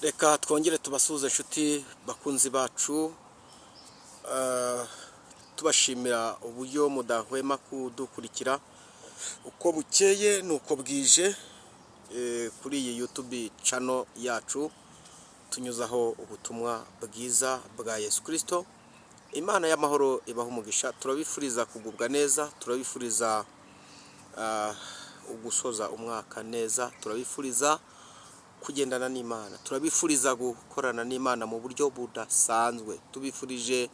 Reka twongere tubasuhuze inshuti bakunzi bacu, tubashimira uburyo mudahwema kudukurikira uko bukeye nuko bwije kuri iyi YouTube channel yacu, tunyuzaho ubutumwa bwiza bwa Yesu Kristo. Imana y'amahoro ibaha umugisha. Turabifuriza kugubwa neza, turabifuriza ugusoza umwaka neza, turabifuriza kugendana n'Imana, turabifuriza gukorana n'Imana mu buryo budasanzwe. Tubifurije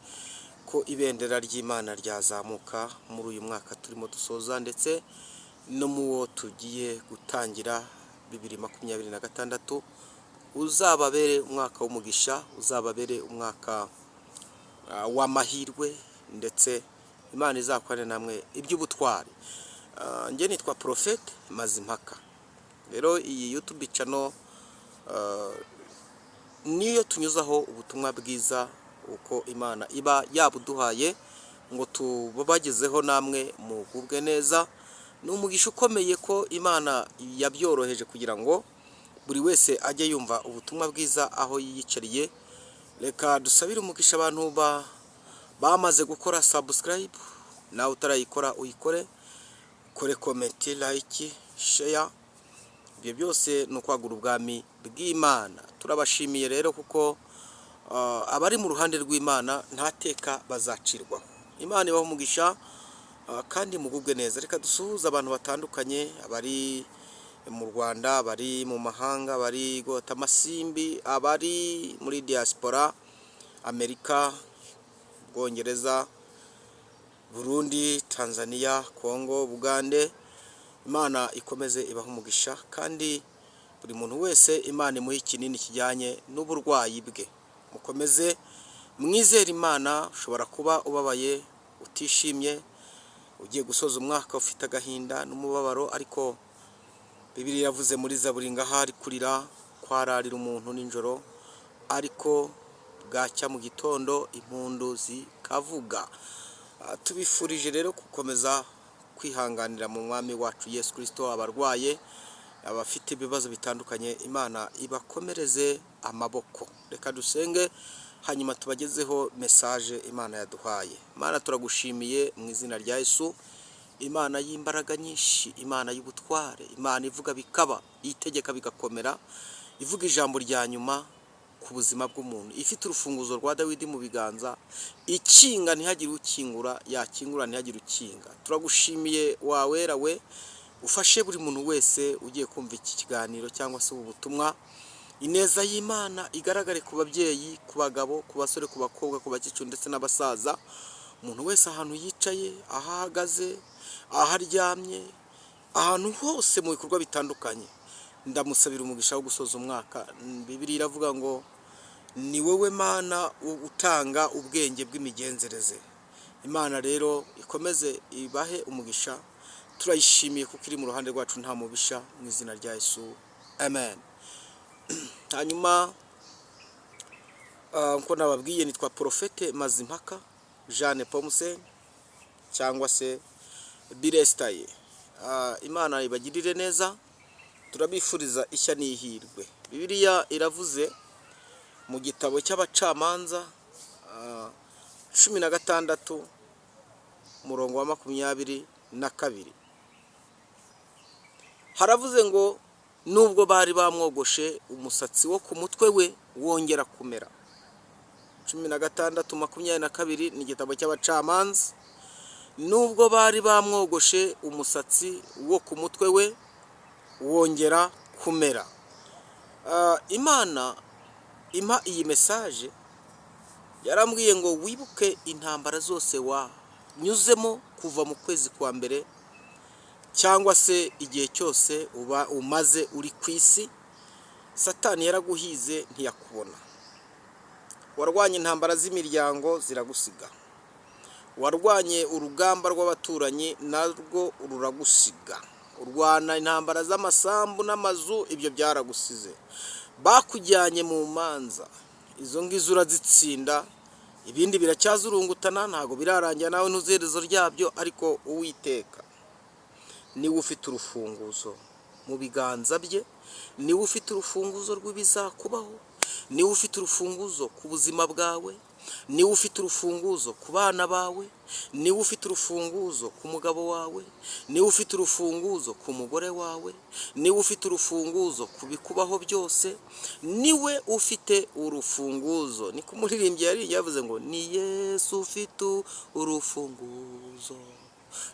ko ibendera ry'Imana ryazamuka muri uyu mwaka turimo dusoza, ndetse no muwo tugiye gutangira 2026 uzababere umwaka w'umugisha, uzababere umwaka w'amahirwe, ndetse Imana izakorane namwe iby'ubutwari. Nge nitwa Prophet Mazimpaka. Rero iyi YouTube channel niyo tunyuzaho ubutumwa bwiza uko Imana iba yabuduhaye ngo tubagezeho namwe mugubwe neza. Ni umugisha ukomeye ko Imana yabyoroheje kugira ngo buri wese ajye yumva ubutumwa bwiza aho yiyicariye. Reka dusabire umugisha abantu bamaze gukora subscribe, nawe utarayikora uyikore, kore comment, like, share. Ibyo byose ni ukwagura ubwami bw'Imana. Turabashimiye rero kuko abari mu ruhande rw'Imana ntateka bazacirwaho. Imana ibaha umugisha kandi mugubwe neza. Reka dusuhuza abantu batandukanye, abari mu Rwanda, abari mu mahanga, abari gota amasimbi, abari muri diaspora, Amerika, Bwongereza, Burundi, Tanzania, Kongo, Bugande. Imana ikomeze ibaha umugisha, kandi buri muntu wese Imana imuha ikinini kijyanye n'uburwayi bwe. Mukomeze mwizere Imana. Ushobora kuba ubabaye, utishimye, ugiye gusoza umwaka ufite agahinda n'umubabaro, ariko Bibiliya yavuze muri Zaburi ngo ahari kurira kwararira umuntu nijoro, ariko bwacya mu gitondo impundu zikavuga. Tubifurije rero gukomeza kwihanganira mu mwami wacu Yesu Kristo. Abarwaye, abafite ibibazo bitandukanye, Imana ibakomereze amaboko. Reka dusenge hanyuma tubagezeho message Imana yaduhaye. Imana turagushimiye mu izina rya Yesu, Imana y'imbaraga nyinshi, Imana y'ubutware, Imana ivuga bikaba, itegeka bigakomera, ivuga ijambo rya nyuma ku buzima bw'umuntu, ifite urufunguzo rwa Dawidi mu biganza, ikinga ntihagire ukingura, yakingura ntihagire ukinga. Turagushimiye wawera we, ufashe buri muntu wese ugiye kumva iki kiganiro cyangwa se ubu butumwa. Ineza y'Imana igaragare ku babyeyi, ku bagabo, ku basore, ku bakobwa, ku bakecuru ndetse n'abasaza. Umuntu wese ahantu yicaye, ahahagaze, aharyamye, ahantu hose mu bikorwa bitandukanye, ndamusabira umugisha wo gusoza umwaka. Bibiliya iravuga ngo ni wowe Mana utanga ubwenge bw'imigenzereze. Imana rero ikomeze ibahe umugisha. Turayishimiye kuko iri mu ruhande rwacu nta mubisha, mu izina rya Yesu, amen. Hanyuma nko nababwiye, nitwa Prophet Mazimpaka Jeanne Pomse cyangwa se Birestaye. Imana ibagirire neza, turabifuriza ishya n'ihirwe. Bibiliya iravuze mu gitabo cy'Abacamanza 16 umurongo wa 22, haravuze ngo nubwo bari bamwogoshe umusatsi wo ku mutwe we wongera kumera. 16:22 ni igitabo cy'Abacamanza. Nubwo bari bamwogoshe umusatsi wo ku mutwe we wongera kumera. Imana impa iyi message, yarambwiye ngo wibuke intambara zose wanyuzemo kuva mu kwezi kwa mbere, cyangwa se igihe cyose uba umaze uri ku isi. Satani yaraguhize ntiyakubona. Warwanye intambara z'imiryango ziragusiga, warwanye urugamba rw'abaturanyi narwo ruragusiga, urwana intambara z'amasambu n'amazu, ibyo byaragusize. Bakujyanye mu manza, izo ngizo urazitsinda, ibindi biracyazurungutana, ntago birarangira nawe ntuzerezo ryabyo, ariko Uwiteka niwe ufite urufunguzo mu biganza bye, niwe ufite urufunguzo rw'ibizakubaho, niwe ufite urufunguzo ku buzima bwawe, niwe ufite urufunguzo ku bana bawe, niwe ufite urufunguzo ku mugabo wawe, niwe ufite urufunguzo ku mugore wawe, niwe ufite urufunguzo ku bikubaho byose, niwe ufite urufunguzo. Ni ku muririmbyi yari yavuze ngo ni Yesu ufite urufunguzo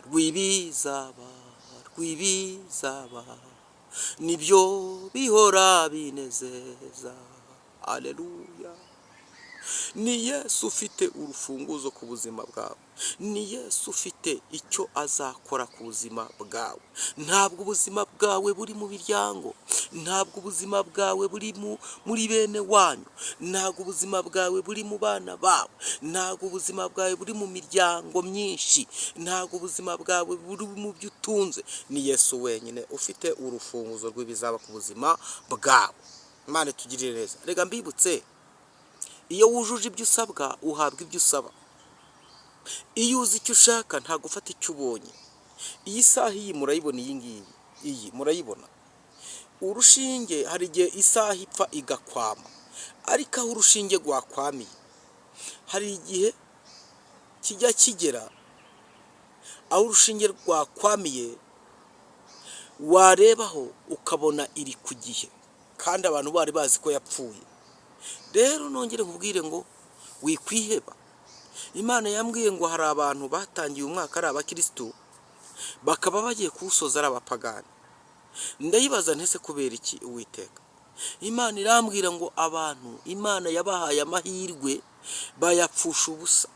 rw'ibizaba, nibyo bihora binezeza. Haleluya. Ni Yesu ufite urufunguzo ku buzima bwawe, ni Yesu ufite icyo azakora ku buzima bwawe. Ntabwo ubuzima bwawe buri mu miryango, ntabwo ubuzima bwawe buri muri bene wanyu, ntabwo ubuzima bwawe buri mu bana bawe, ntabwo ubuzima bwawe buri mu miryango myinshi, ntabwo ubuzima bwawe buri mu byo utunze. Ni Yesu wenyine ufite urufunguzo rw'ibizaba ku buzima bwawe. Imana itugirire neza. Rega mbibutse, iyo wujuje ibyo usabwa uhabwa ibyo usaba. Iyo uzi icyo ushaka ntabwo ufata icyo ubonye. Iyi saha iyi murayibona, iyi ngiyi, iyi murayibona. Urushinge hari igihe isaha ipfa igakwama, ariko aho urushinge rwakwamiye hari igihe kijya kigera aho urushinge rwakwamiye warebaho ukabona iri ku gihe, kandi abantu bari bazi ko yapfuye. Rero nongere nkubwire ngo wikwiheba. Imana yambwiye ngo hari abantu batangiye umwaka ari abakristo bakaba bagiye kuwusoza ari abapagani. Ndayibaza ntese kubera iki Uwiteka? Imana irambwira ngo abantu Imana yabahaye amahirwe bayapfusha ubusa.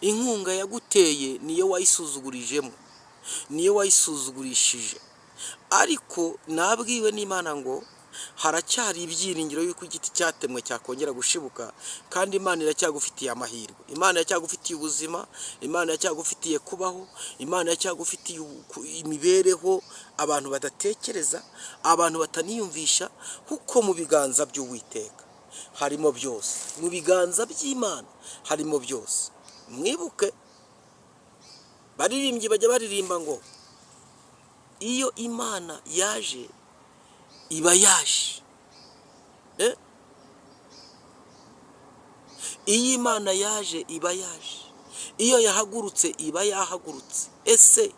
Inkunga yaguteye niyo wayisuzugurijemo, niyo wayisuzugurishije. Ariko nabwiwe n'Imana ngo haracyari ibyiringiro yuko igiti cyatemwe cyakongera gushibuka, kandi Imana iracyagufitiye amahirwe. Imana iracyagufitiye ubuzima, Imana iracyagufitiye kubaho, Imana iracyagufitiye imibereho abantu badatekereza, abantu bataniyumvisha, kuko mu biganza by'Uwiteka harimo byose. Mu biganza by'Imana harimo byose. Mwibuke baririmbyi bajya baririmba ngo iyo Imana yaje iba yaje. Iyo Imana yaje iba yaje, iyo yahagurutse iba yahagurutse. Ese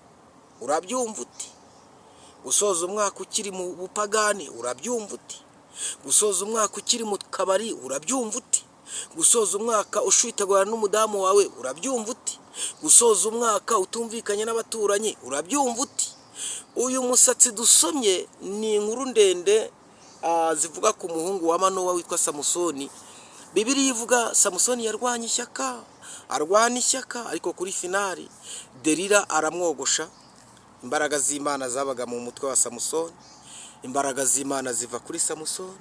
urabyumva uti? Gusoza umwaka ukiri mu bupagani urabyumva uti? Gusoza umwaka ukiri mu kabari urabyumva uti? Gusoza umwaka ushwitagura n'umudamu wawe urabyumva uti? Gusoza umwaka utumvikanye n'abaturanyi urabyumva uti? Uyu musatsi dusomye ni inkuru ndende zivuga ku muhungu wa Manowa witwa Samusoni. Bibiliya ivuga Samusoni yarwanye ishyaka, arwana ishyaka, ariko kuri finali Delila aramwogosha. Imbaraga z'Imana zabaga mu mutwe wa Samusoni, imbaraga z'Imana ziva kuri Samusoni.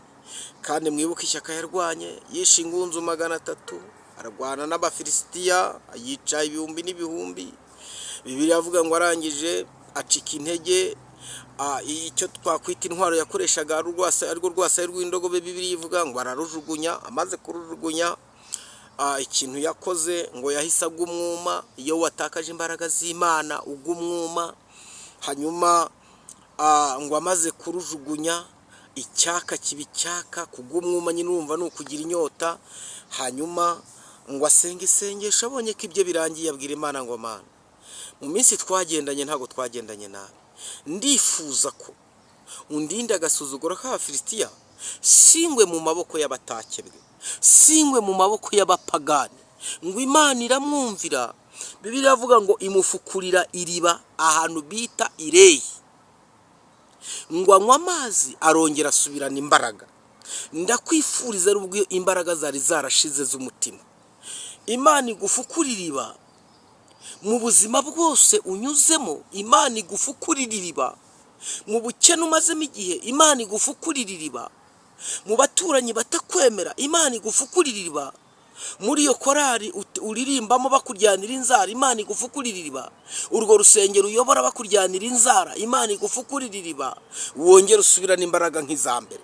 Kandi mwibuke ishyaka yarwanye, yishe ingunzu 300, arwana n'Abafilisitiya, yica ibihumbi n'ibihumbi. Bibiliya avuga ngo arangije acika intege. Icyo twakwita intwaro yakoreshaga arwo rwasaya rw'indogobe, Bibiliya ivuga ngo ararujugunya. Amaze kurujugunya, ikintu yakoze ngo yahise agumwuma. Iyo watakaje imbaraga z'Imana ugumwuma. Hanyuma ngo amaze kurujugunya, icyaka kibicyaka, kugumwuma nyine urumva ni ukugira inyota. Hanyuma ngo asenge isengesho, abonye ko ibyo birangiye abwira Imana ngo Mana, mu minsi twagendanye ntabwo twagendanye nabi, ndifuza ko undinda agasuzuguro k'Abafilisitiya, singwe mu maboko y'abatakebwe, singwe mu maboko y'abapagani. Ngo Imana iramwumvira. Bibiliya avuga ngo imufukurira iriba ahantu bita Ireyi, ngo anywa amazi arongera asubirana imbaraga. Ndakwifuriza rubwo imbaraga zari zarashize z'umutima, Imana igufukurira iriba mu buzima bwose unyuzemo. Imana igufukurira iriba mu bukene umazemo igihe. Imana igufukurira iriba mu baturanyi batakwemera. Imana igufukurira iriba muri iyo korari uririmbamo bakuryanira inzara. Imana igufukurira iriba urwo rusengero uyobora bakuryanira inzara. Imana igufukurira iriba wongere usubirane imbaraga nk'izambere,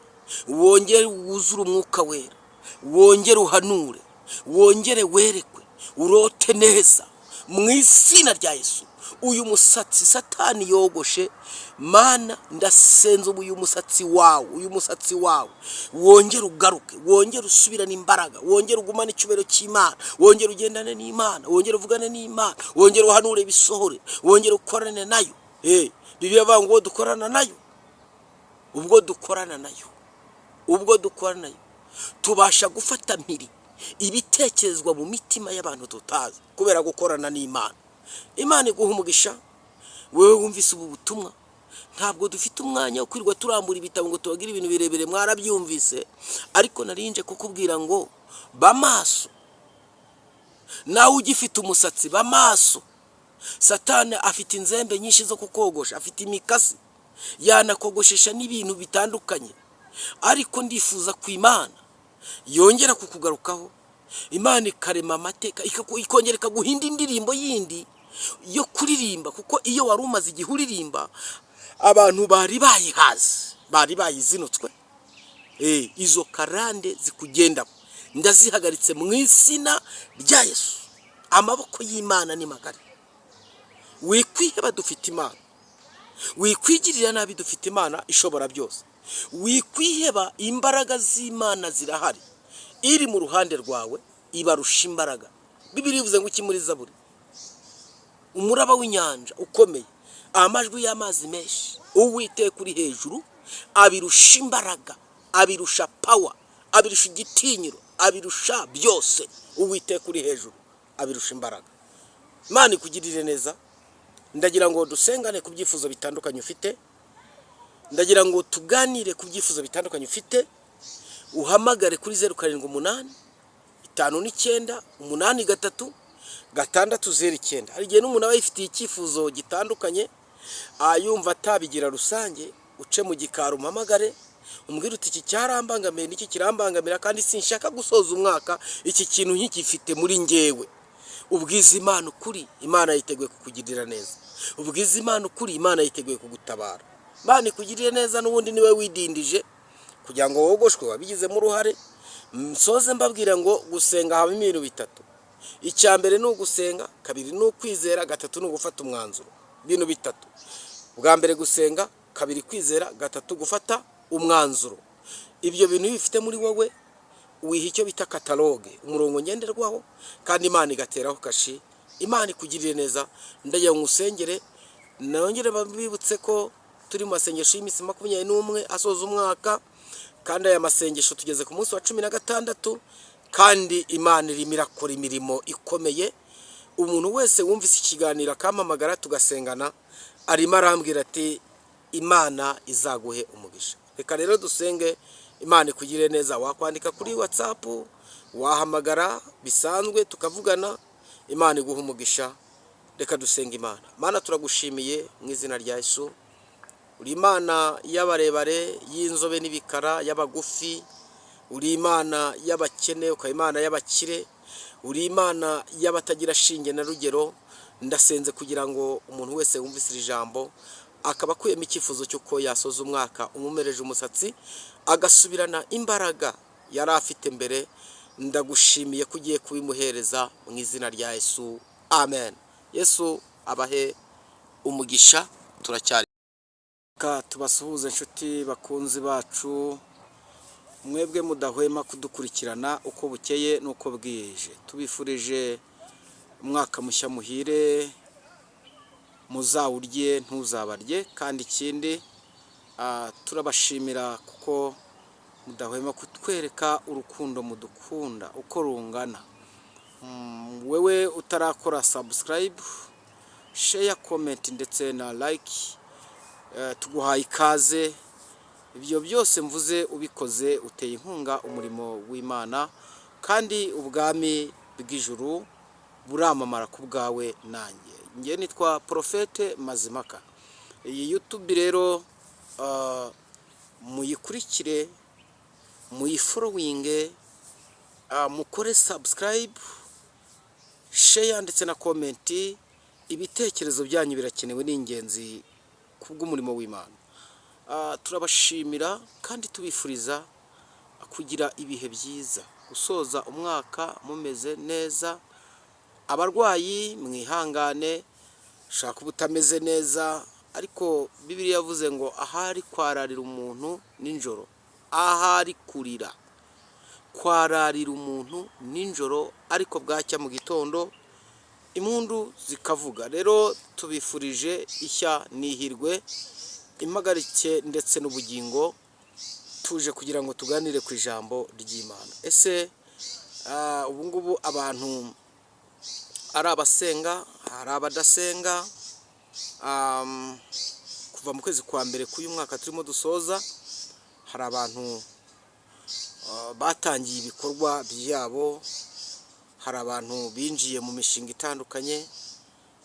wongere wuzure umwuka wera, wongere uhanure, wongere werekwe, urote neza mu izina rya Yesu. uyu musatsi satani yogoshe, mana ndasenze uyu musatsi wawe wongere ugaruke, wongere usubirane imbaraga, wongere ugumane icyubahiro cy'Imana, wongere ugendane n'Imana, wongere uvugane n'Imana, wongere uhanure bisohore, wongere ukorane nayo. Bibiliya ivuga ngo ubwo dukorana nayo tubasha gufata mpiri ibitekerezwa mu mitima y'abantu tutazi, kubera gukorana n'Imana. Imana iguha umugisha. Wewe wumvise ubu butumwa, ntabwo dufite umwanya wo kwirwa turambura ibitabo ngo tubagire ibintu birebire, mwarabyumvise, ariko narinje kukubwira ngo bamaso. Nawe ugifite umusatsi bamaso. Satani afite inzembe nyinshi zo kukogosha, afite imikasi, yanakogoshesha n'ibintu bitandukanye, ariko ndifuza ku Imana yongera kukugarukaho. Imana ikarema amateka, ikongera ikaguhinda indirimbo yindi yo kuririmba, kuko iyo wari umaze igihe uririmba abantu bari bayihaze, bari bayizinutswe. Izo karande zikugendaho ndazihagaritse mu izina rya Yesu. Amaboko y'Imana ni magari. Wikwiheba, dufite Imana. Wikwigirira nabi, dufite Imana ishobora byose. Wikwiheba, imbaraga z'Imana zirahari. Iri mu ruhande rwawe ibarusha imbaraga. Bibiliya ivuze ngo iki muri Zaburi? Umuraba w'inyanja ukomeye, amajwi y'amazi menshi, Uwiteka uri hejuru abirusha imbaraga, abirusha power, abirusha igitinyiro, abirusha byose. Uwiteka uri hejuru abirusha imbaraga. Imana ikugirire neza. Ndagira ngo dusengane ku byifuzo bitandukanye ufite, ndagira ngo tuganire ku byifuzo bitandukanye ufite. Uhamagare kuri 078 59 83 609. Hari igihe n'umuntu aba yifitiye icyifuzo gitandukanye, ayumva atabigira rusange, uce mu gikaro umpamagare, umbwira uti iki cyarambangamiye n'iki kirambangamira, kandi sinshaka gusoza umwaka iki kintu nk'igifite muri njyewe. Ubwiza Imana ukuri, Imana yiteguye kukugirira neza. Ubwiza Imana ukuri, Imana yiteguye kugutabara. Imana ikugirire neza. N'ubundi niwe widindije kugira ngo wogoshwe, wabigizemo uruhare. Msoze mbabwira ngo gusenga haba ibintu bitatu. Icya mbere ni ugusenga, kabiri ni ukwizera, gatatu ni ugufata umwanzuro. Ibintu bitatu: bwa mbere gusenga, kabiri kwizera, gatatu gufata umwanzuro. Ibyo bintu bifite muri wowe, wiha icyo bita kataloge, umurongo ngenderwaho, kandi Imana igateraho kashi. Imana ikugirire neza. Ndagira ngo usengere. Nongere babibutse ko turi mu masengesho y'iminsi 21 asoza umwaka, kandi aya masengesho tugeze ku munsi wa 16, kandi Imana irimo irakora imirimo ikomeye. Umuntu wese wumvise ikiganiro akampamagara tugasengana, arimo arambwira ati Imana izaguhe umugisha. Reka rero dusenge. Imana ikugirire neza. Wakwandika kuri WhatsApp, wahamagara bisanzwe tukavugana. Imana iguha umugisha. Reka dusenga Imana. Mana, turagushimiye mu izina rya Yesu. Uri Imana y'abarebare, y'inzobe n'ibikara, y'abagufi. Uri Imana y'abakene, ukaba Imana y'abakire. Uri Imana y'abatagira shinge na rugero. Ndasenze kugira ngo umuntu wese wumvise iri jambo akaba akuyemo icyifuzo cy'uko yasoza umwaka umumereje umusatsi, agasubirana imbaraga yari afite mbere. Ndagushimiye ko ugiye kubimuhereza mu izina rya Yesu. Amen. Yesu abahe umugisha. Turacyari tubasuhuze inshuti bakunzi bacu, mwebwe mudahwema kudukurikirana uko bukeye n'uko bwije. Tubifurije umwaka mushya muhire, muzawurye ntuzabarye. Kandi ikindi turabashimira kuko mudahwema kutwereka urukundo mudukunda uko rungana. Wewe utarakora subscribe, share, comment ndetse na like, tuguhaye ikaze. Ibyo byose mvuze ubikoze uteye inkunga umurimo w'Imana, kandi ubwami bw'ijuru buramamara ku bwawe nanjye. Ngiye nitwa Prophete Mazimaka. Iyi YouTube rero muyikurikire, muyifollowinge, mukore subscribe, share ndetse na comment. Ibitekerezo byanyu birakenewe, n'ingenzi kubw'umurimo w'Imana. Turabashimira kandi tubifuriza kugira ibihe byiza, gusoza umwaka mumeze neza. Abarwayi mwihangane, ushaka ubutameze neza, ariko Bibiliya yavuze ngo ahari kwararira umuntu nijoro, ahari kurira kwararira umuntu nijoro, ariko bwacya mu gitondo impundu zikavuga. Rero tubifurije ishya n'ihirwe, impagarike ndetse n'ubugingo, tuje kugira ngo tuganire ku ijambo ry'Imana. Ese ubu ngubu abantu ari abasenga, hari abadasenga, kuva mu kwezi kwa mbere k'uyu mwaka turimo dusoza, hari abantu batangiye ibikorwa byabo, hari abantu binjiye mu mishinga itandukanye,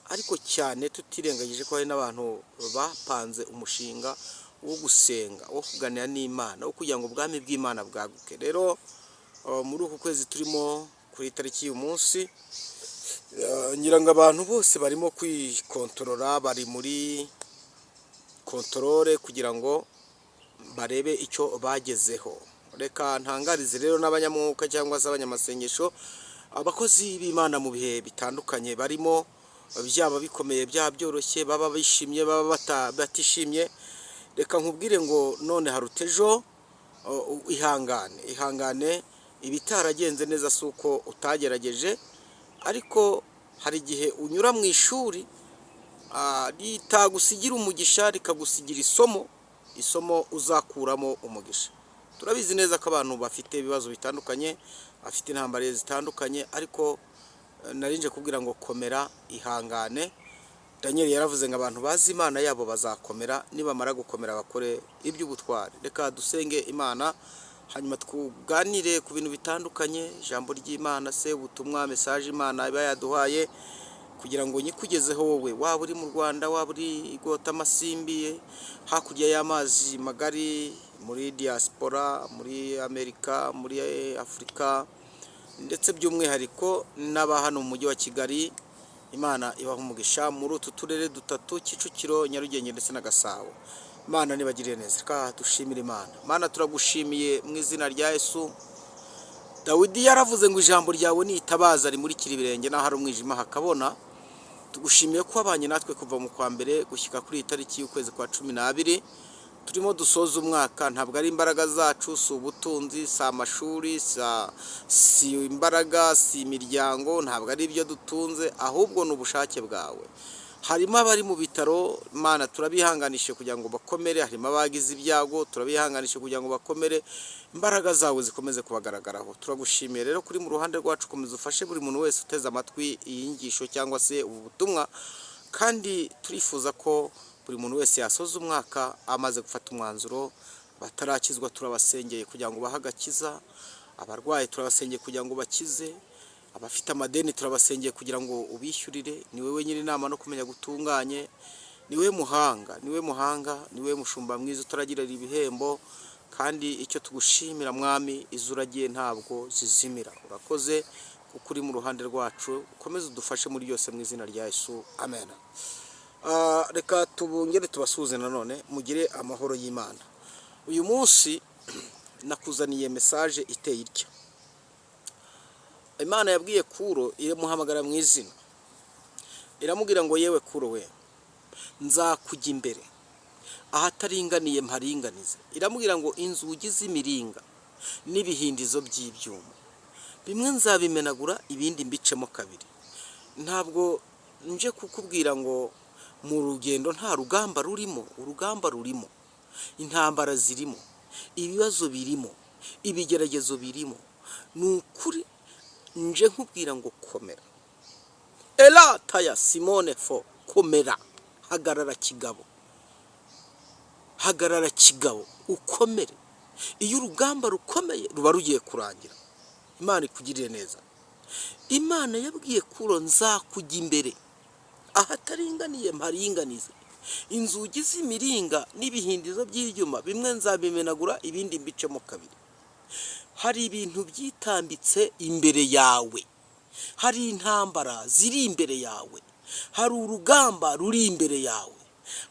ariko cyane tutirengagije ko hari n'abantu bapanze umushinga wo gusenga, wo kuganira n'Imana, wo kugira ngo ubwami bw'Imana bwaguke. Rero muri uku kwezi turimo kuri tariki y'uyu munsi, ngira ngo abantu bose barimo kwikontorora, bari muri kontorore kugira ngo barebe icyo bagezeho. Reka ntangarize rero n'abanyamwuka cyangwa se abanyamasengesho, abakozi b'Imana mu bihe bitandukanye barimo, byaba bikomeye byaba byoroshye, baba bishimye baba batishimye, reka nkubwire ngo none harutejo, ihangane, ibitaragenze neza si uko utagerageje, ariko hari igihe unyura mu ishuri ritagusigira umugisha, rikagusigira isomo uzakuramo umugisha. Turabizi neza ko abantu bafite ibibazo bitandukanye, bafite intambara zitandukanye, ariko narinje kubwira ngo komera, ihangane. Daniel yaravuze ngo abantu bazi Imana yabo bazakomera, nibamara gukomera bakore iby'ubutwari. Reka dusenge Imana, hanyuma tuganire ku bintu bitandukanye, ijambo ry'Imana se, ubutumwa, message Imana iba yaduhaye, kugira ngo nyikugezeho wowe, waba uri mu Rwanda, waba uri igota amasimbi, hakurya y'amazi magari, muri diaspora, muri Amerika, muri Afurika, ndetse by'umwihariko n'aba hano mu mujyi wa Kigali. Imana ibaha umugisha muri utu turere dutatu, Kicukiro, Nyarugenge ndetse na Gasabo. Imana nibagirire neza. Reka dushimire Imana. Mana turagushimiye mu izina rya Yesu. Dawidi yaravuze ngo ijambo ryawe ni itabaza rimurikira ibirenge n'aho hari umwijima hakabona. Tugushimiye ko abanye natwe kuva mu kwa mbere gushyika kuri itariki y'ukwezi kwa 12. Turimo dusoza umwaka, ntabwo ari imbaraga zacu, si ubutunzi, si amashuri, si imbaraga, si imiryango, ntabwo ari ibyo dutunze, ahubwo ni ubushake bwawe. Harimo abari mu bitaro, Mana turabihanganishe kugira ngo bakomere, harimo abagize ibyago, turabihanganishe kugira ngo bakomere, imbaraga zawe zikomeze kubagaragaraho. Turagushimiye rero kuri mu ruhande rwacu, komeza ufashe buri muntu wese uteze amatwi iyi nyigisho cyangwa se ubu butumwa, kandi turifuza ko buri muntu wese yasoza umwaka amaze gufata umwanzuro. Batarakizwa turabasengeye kugira ngo bahe agakiza, abarwayi turabasengeye kugira ngo bakize, abafite amadeni turabasengeye kugira ngo ubishyurire. Ni wowe nyiri inama no kumenya gutunganye, ni wowe muhanga, ni wowe mushumba mwiza utaragirira ibihembo, kandi icyo tugushimira Mwami, izuragiye ntabwo zizimira. Urakoze kuko uri mu ruhande rwacu, ukomeze udufashe muri byose mu izina rya Yesu, amen. Reka tubongere tubasuhuze nanone, mugire amahoro y'Imana. Uyu munsi nakuzaniye message iteye itya. Imana yabwiye Kuro, iramuhamagara mu izina, iramubwira ngo yewe Kuro we, nzakujya imbere ahataringaniye mparinganize. Iramubwira ngo inzugi z'imiringa n'ibihindizo by'ibyuma bimwe nzabimenagura, ibindi mbicemo kabiri. Ntabwo nje kukubwira ngo mu rugendo nta rugamba rurimo, urugamba rurimo, intambara zirimo, ibibazo birimo, ibigeragezo birimo. Ni ukuri nje nkubwira ngo komera. Ela taya Simone fo, komera, hagarara kigabo, hagarara kigabo, ukomere. Iyo urugamba rukomeye ruba rugiye kurangira. Imana ikugirire neza. Imana yabwiye Kuro, nzakujya imbere ahataringaniye mparinganize, inzugi z'imiringa n'ibihindizo by'ibyuma bimwe nzabimenagura, ibindi mbicemo kabiri. Hari ibintu byitambitse imbere yawe, hari intambara ziri imbere yawe, hari urugamba ruri imbere yawe,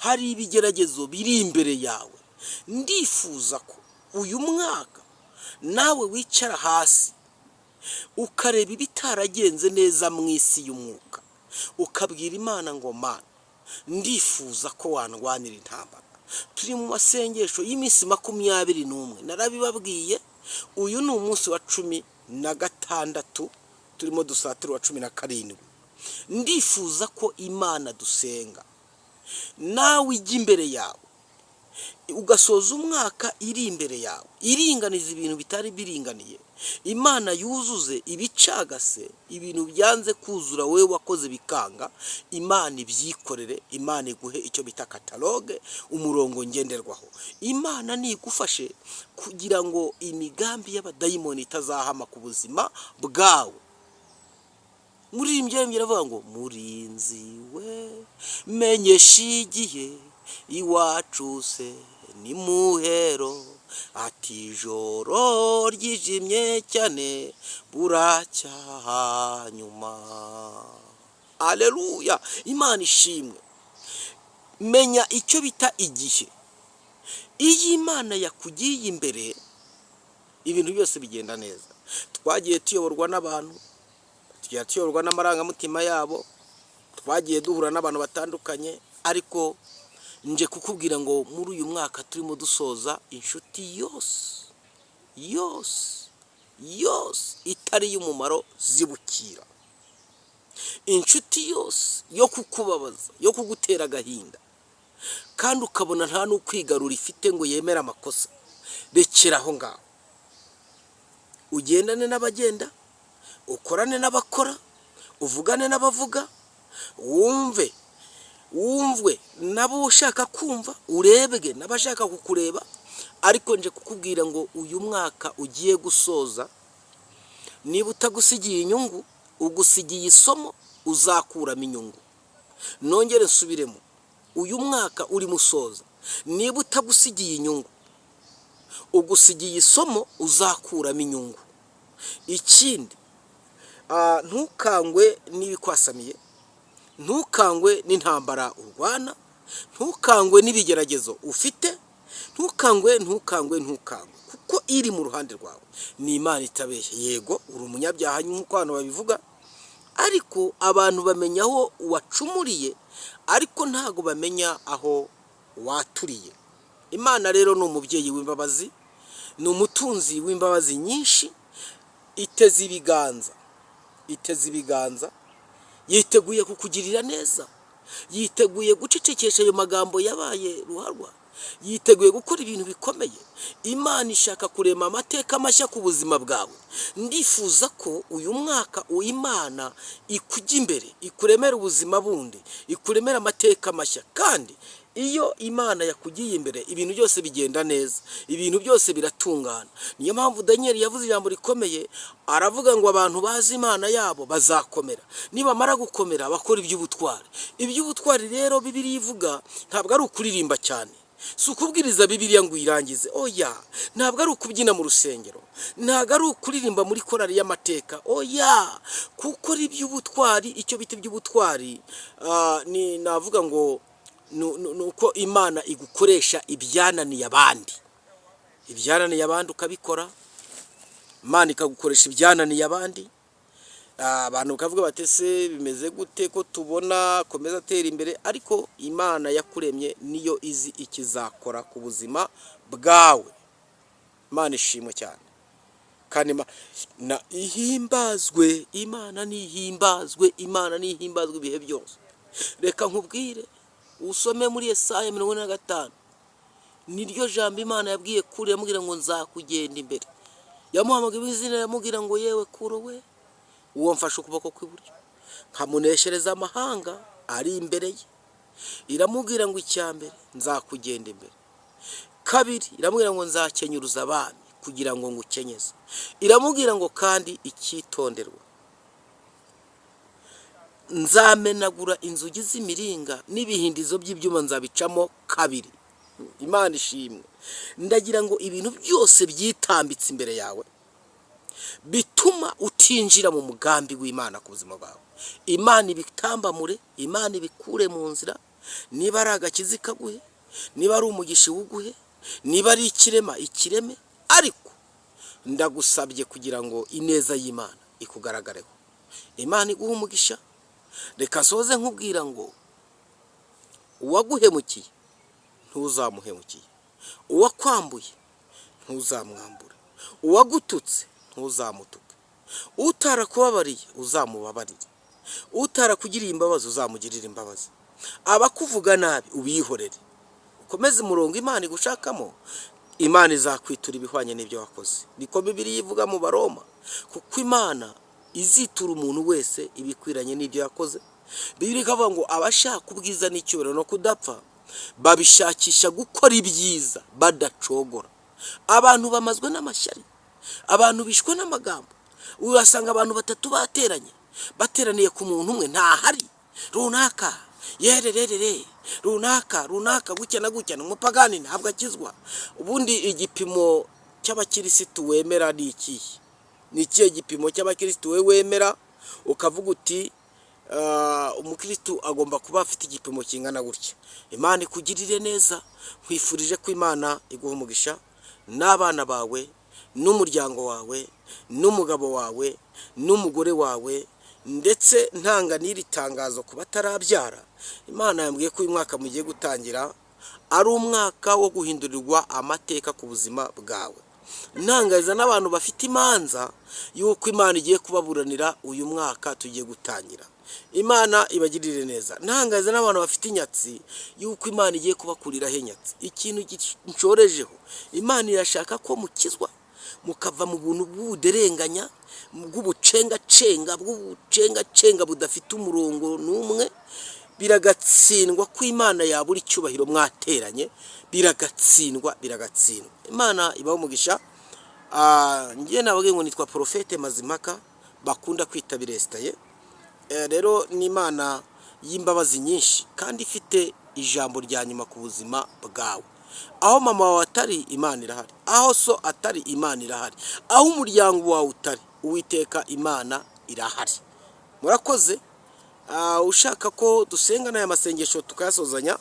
hari ibigeragezo biri imbere yawe. Ndifuza ko uyu mwaka nawe wicara hasi ukareba ibitaragenze neza mu isi y'umwuka, ukabwira Imana ngo Mana, ndifuza ko wandwanira intambara. Turi mu masengesho y'iminsi 21, narabibabwiye. Uyu ni umunsi wa 16 turimo dusatira wa 17. Ndifuza ko Imana dusenga nawe ijya imbere yawe, ugasoza umwaka iri imbere yawe, iringaniza ibintu bitari biringaniye. Imana yuzuze ibicagase, ibintu byanze kuzura wewe wakoze bikanga. Imana ibyikorere, Imana iguhe icyo bita kataloge, umurongo ngenderwaho. Imana nigufashe kugira ngo imigambi y'abadayimoni itazahama ku buzima bwawe. Muri imbyere biravuga ngo murinzi we menyesha igihe iwacu se ni muhero, ati ijoro ryijimye cyane buracyaha nyuma. Aleluya, Imana ishimwe. Menya icyo bita igihe. Iyi Imana yakugiye imbere, ibintu byose bigenda neza. Twagiye tuyoborwa n'abantu, tugiye tuyoborwa n'amarangamutima yabo, twagiye duhura n'abantu batandukanye, ariko nje kukubwira ngo muri uyu mwaka turimo dusoza, inshuti yose itari y'umumaro zibukira. Inshuti yose yo kukubabaza, yo kugutera agahinda, kandi ukabona nta n'ukwigarura ifite ngo yemere amakosa, rekera aho ngaho. Ugendane n'abagenda, ukorane n'abakora, uvugane n'abavuga, wumve nabo ushaka kumva, urebwe n'abashaka kukureba. Ariko nje kukubwira ngo uyu mwaka ugiye gusoza, niba utagusigiye inyungu, ugusigiye isomo uzakuramo inyungu. Nongere nsubiremo, uyu mwaka uri musoza, niba utagusigiye inyungu, ugusigiye isomo uzakuramo inyungu. Ikindi, ntukangwe n'ibikwasamiye, ntukangwe n'intambara urwana, ntukangwe n'ibigeragezo ufite, ntukangwe, kuko iri mu ruhande rwawe ni Imana itabeshye. Yego uri umunyabyaha nk'uko abantu babivuga, ariko abantu bamenya aho wacumuriye, ariko ntago bamenya aho waturiye. Imana rero ni umubyeyi w'imbabazi, ni umutunzi w'imbabazi nyinshi. Iteze ibiganza, yiteguye kukugirira neza, yiteguye gucecekesha ayo magambo yabaye ruharwa, yiteguye gukora ibintu bikomeye. Imana ishaka kurema amateka mashya ku buzima bwawe. Ndifuza ko uyu mwaka Imana ikujya imbere, ikuremera ubuzima bundi, ikuremera amateka mashya. Kandi iyo Imana yakugiye imbere, ibintu byose bigenda neza, ibintu byose biratungana. Niyo mpamvu Daniel yavuze ijambo rikomeye, aravuga ngo abantu bazi Imana yabo bazakomera, nibamara gukomera bakora iby'ubutwari. Iby'ubutwari rero Bibiliya ivuga ntabwo ari ukuririmba cyane, si ukubwiriza Bibiliya ngo uyirangize, oya. Ntabwo ari ukubyina mu rusengero, ntabwo ari ukuririmba muri korali y'amateka, oya. Kuko iby'ubutwari, icyo bita iby'ubutwari, navuga ngo nuko Imana igukoresha ibyananiye abandi, ukabikora. Imana ikagukoresha ibyananiye abandi. Abantu bakavuga bati se bimeze gute ko tubona komeza atera imbere? Ariko Imana yakuremye niyo izi ikizakora ku buzima bwawe. Imana ishimwe cyane, kandi ihimbazwe. Imana nihimbazwe ibihe byose. Reka nkubwire, usome muri Yesaya 45, niryo jambo Imana yabwiye Kuro, yamubwira ngo nzakugenda imbere. Yamuhamagaye izina, yamubwira ngo yewe Kuro we, uwo mfashe ukuboko kw'iburyo nkamuneshereza amahanga ari imbere ye. Iramubwira ngo icyambere, nzakugenda imbere. Kabiri, iramubwira ngo nzakenyuruza abami kugira ngo ngukenyeze. Iramubwira ngo kandi icyitonderwa, nzamenagura inzugi z'imiringa n'ibihindizo by'ibyuma nzabicamo kabiri. Imana ishimwe. Ndagira ngo ibintu byose byitambitse imbere yawe bituma utinjira mu mugambi w'Imana ku buzima bwawe. Imana ibitambamure, Imana ibikure mu nzira. Niba ari agakizi kaguhe, niba ari umugisha uguhe, niba ari ikireme, ariko ndagusabye kugira ngo ineza y'Imana ikugaragareho. Imana iguha umugisha. Reka soze nkubwira ngo uwaguhemukiye ntuzamuhemukiye, uwakwambuye ntuzamwambure, uwagututse ntuzamutuke, utarakubabariye uzamubabarire, utarakugiriye imbabazi uzamugirire imbabazi, abakuvuga nabi ubihorere, ukomeze umurongo Imana igushakamo. Imana izakwitura ibihwanye n'ibyo wakoze, niko Bibiliya ivuga mu Baroma, kuko Imana izitura umuntu wese ibikwiranye n'ibyo yakoze. Bibiliya ikavuga ngo abashaka ubwiza n'icyubahiro no kudapfa babishakisha gukora ibyiza badacogora. Abantu bamazwe n'amashyari, abantu bishwe n'amagambo. Urasanga abantu batatu bateraniye ku muntu umwe, ntahari runaka yerererere runaka gutya na gutya, umupagani ntabwo akizwa. Ubundi igipimo cy'abakirisitu wemera ni ikihe? Ni ikihe gipimo cy'abakirisitu wemera ukavuga uti umukirisitu agomba kuba afite igipimo kingana gutya? Imana ikugirire neza, nkwifurije ko Imana iguha umugisha n'abana bawe n'umuryango wawe n'umugabo wawe n'umugore wawe, ndetse ntanga n'iri tangazo ku batarabyara. Imana yambwiye ko uyu mwaka mugiye gutangira ari umwaka wo guhindurirwa amateka ku buzima bwawe. Ntangariza n'abantu bafite imanza yuko Imana igiye kubaburanira uyu mwaka tugiye gutangira. Imana ibagirire neza. Ntangariza n'abantu bafite inyatsi yuko Imana igiye kubakuriraho inyatsi. Ikintu gishorejeho, Imana irashaka ko mukizwa mukava mu buntu bw'ubuderenganya, bw'ubucengacenga budafite umurongo n'umwe. Biragatsindwa ko Imana yabura icyubahiro mwateranye, biragatsindwa. Imana ibaho umugisha. Ngiye nababwiye ngo nitwa Profete Mazimpaka, bakunda kwita Birestaye. Rero ni Imana y'imbabazi nyinshi kandi ifite ijambo rya nyuma ku buzima bwawe. Aho mama wawe atari, Imana irahari. Aho so atari, Imana irahari. Aho umuryango wawe utari, Uwiteka Imana irahari. Murakoze. Ushaka ko dusenga n'aya masengesho tukayasozanya,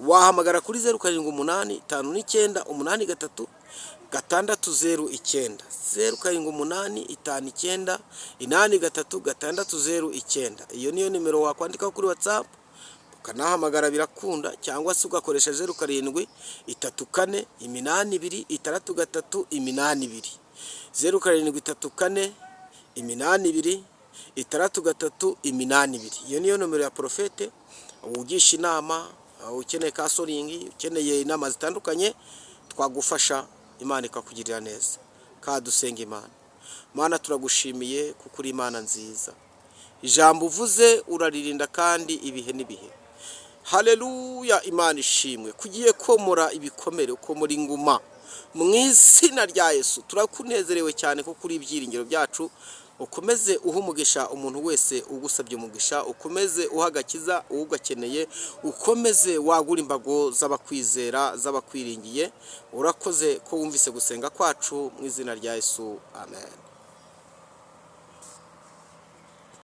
wahamagara kuri 0785838609, 0785838609. Iyo niyo nimero wakwandika kuri WhatsApp ukanahamagara birakunda, cyangwa se ugakoresha 0734826382, 0734826382. Iyo niyo nomero ya Profete. Ugisha inama, ukeneye kasoringi, ukeneye inama zitandukanye, twagufasha. Imana ikakugirira neza. Kadusenga Imana. Mana turagushimiye kuko uri Imana nziza. Ijambo uvuze uraririnda kandi ibihe n'ibihe. Haleluya. Imana ishimwe kugiye komora ibikomere, ukomora inguma mu izina rya Yesu. Turakunezerewe cyane kuko uri ibyiringiro byacu. Ukomeze uhumugisha umuntu wese ugusabye umugisha, ukomeze uhagakiza ugakeneye, ukomeze wagura imbago z'abakwizera z'abakwiringiye. Urakoze ko wumvise gusenga kwacu mu izina rya Yesu. Amen.